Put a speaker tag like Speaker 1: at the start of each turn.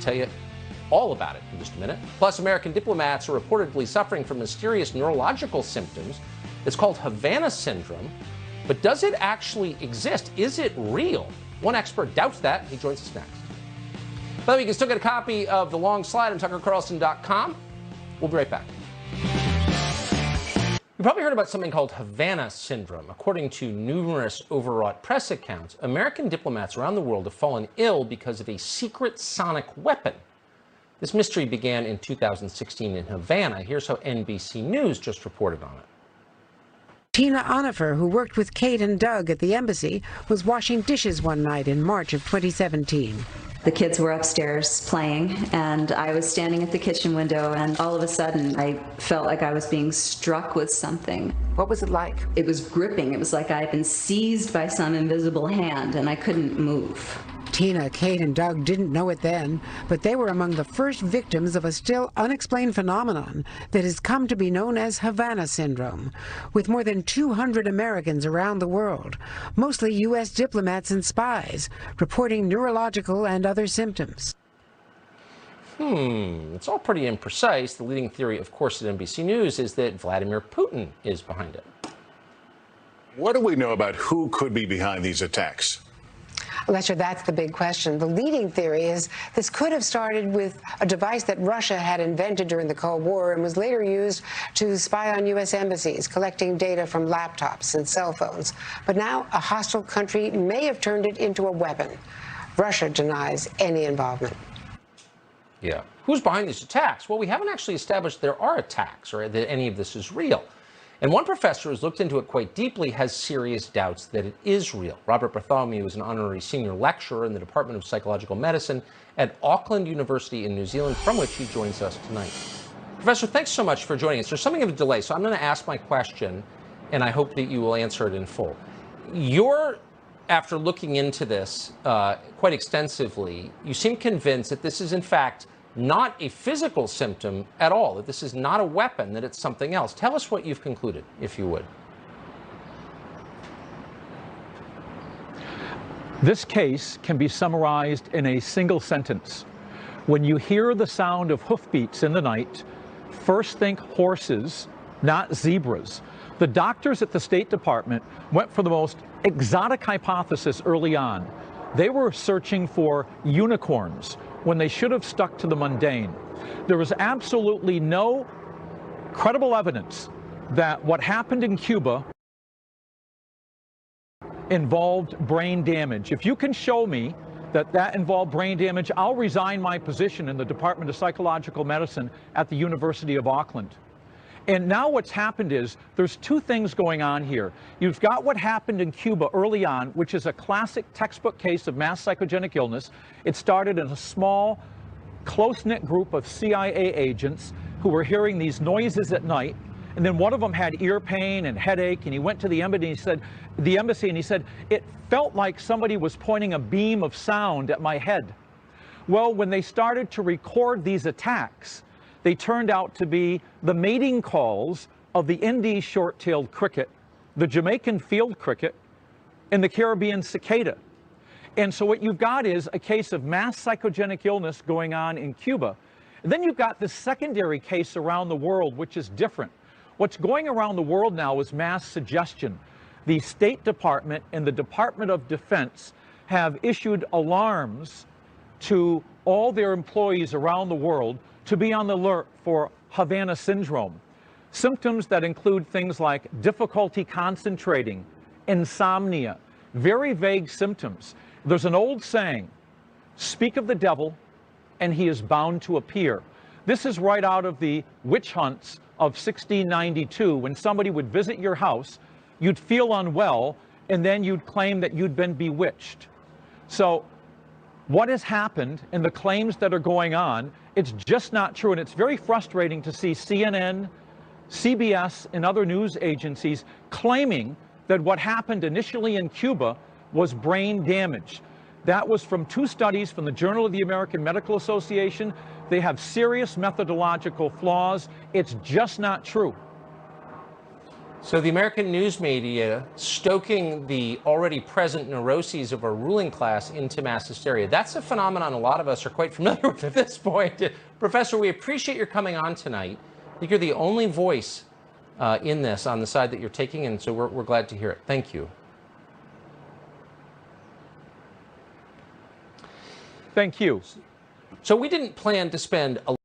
Speaker 1: tell you all about it in just a minute. Plus, American diplomats are reportedly suffering from mysterious neurological symptoms. It's called Havana syndrome. But does it actually exist? Is it real? One expert doubts that. He joins us next. By the way, you can still get a copy of The Long Slide on TuckerCarlson.com. We'll be right back. You've probably heard about something called Havana syndrome. According to numerous overwrought press accounts, American diplomats around the world have fallen ill because of a secret sonic weapon. This mystery began in 2016 in Havana. Here's how NBC News just reported on it.
Speaker 2: Tina Onifer, who worked with Kate and Doug at the embassy, was washing dishes one night in March of 2017.
Speaker 3: The kids were upstairs playing, and I was standing at the kitchen window, and all of a sudden I felt like I was being struck with something.
Speaker 2: What was it like?
Speaker 3: It was gripping. It was like I had been seized by some invisible hand, and I couldn't move.
Speaker 2: Tina, Kate, and Doug didn't know it then, but they were among the first victims of a still unexplained phenomenon that has come to be known as Havana syndrome, with more than 200 Americans around the world, mostly U.S. diplomats and spies, reporting neurological and other symptoms.
Speaker 1: It's all pretty imprecise. The leading theory, of course, at NBC News is that Vladimir Putin is behind it.
Speaker 4: What do we know about who could be behind these attacks?
Speaker 2: Lester, that's the big question. The leading theory is this could have started with a device that Russia had invented during the Cold War and was later used to spy on U.S. embassies, collecting data from laptops and cell phones. But now a hostile country may have turned it into a weapon. Russia denies any involvement.
Speaker 1: Yeah. Who's behind these attacks? Well, we haven't actually established there are attacks or that any of this is real. And one professor who's looked into it quite deeply has serious doubts that it is real. Robert Bartholomew is an honorary senior lecturer in the Department of Psychological Medicine at Auckland University in New Zealand, from which he joins us tonight. Professor, thanks so much for joining us. There's something of a delay, so I'm going to ask my question, and I hope that you will answer it in full. After looking into this quite extensively, you seem convinced that this is, in fact, not a physical symptom at all, that this is not a weapon, that it's something else. Tell us what you've concluded, if you would.
Speaker 5: This case can be summarized in a single sentence. When you hear the sound of hoofbeats in the night, first think horses, not zebras. The doctors at the State Department went for the most exotic hypothesis early on. They were searching for unicorns when they should have stuck to the mundane. There was absolutely no credible evidence that what happened in Cuba involved brain damage. If you can show me that that involved brain damage, I'll resign my position in the Department of Psychological Medicine at the University of Auckland. And now what's happened is there's two things going on here. You've got what happened in Cuba early on, which is a classic textbook case of mass psychogenic illness. It started in a small, close-knit group of CIA agents who were hearing these noises at night. And then one of them had ear pain and headache, and he went to the embassy and he said, it felt like somebody was pointing a beam of sound at my head. Well, when they started to record these attacks, they turned out to be the mating calls of the Indian short-tailed cricket, the Jamaican field cricket, and the Caribbean cicada. And so what you've got is a case of mass psychogenic illness going on in Cuba. And then you've got this secondary case around the world, which is different. What's going around the world now is mass suggestion. The State Department and the Department of Defense have issued alarms to all their employees around the world to be on the alert for Havana syndrome. Symptoms that include things like difficulty concentrating, insomnia, very vague symptoms. There's an old saying, speak of the devil and he is bound to appear. This is right out of the witch hunts of 1692, when somebody would visit your house, you'd feel unwell, and then you'd claim that you'd been bewitched. So what has happened and the claims that are going on, it's just not true. And it's very frustrating to see CNN, CBS, and other news agencies claiming that what happened initially in Cuba was brain damage. That was from two studies from the Journal of the American Medical Association. They have serious methodological flaws. It's just not true.
Speaker 1: So the American news media stoking the already present neuroses of our ruling class into mass hysteria. That's a phenomenon a lot of us are quite familiar with at this point. Professor, we appreciate your coming on tonight. I think you're the only voice in this on the side that you're taking, and so we're glad to hear it. Thank you.
Speaker 5: Thank you.
Speaker 1: So we didn't plan to spend a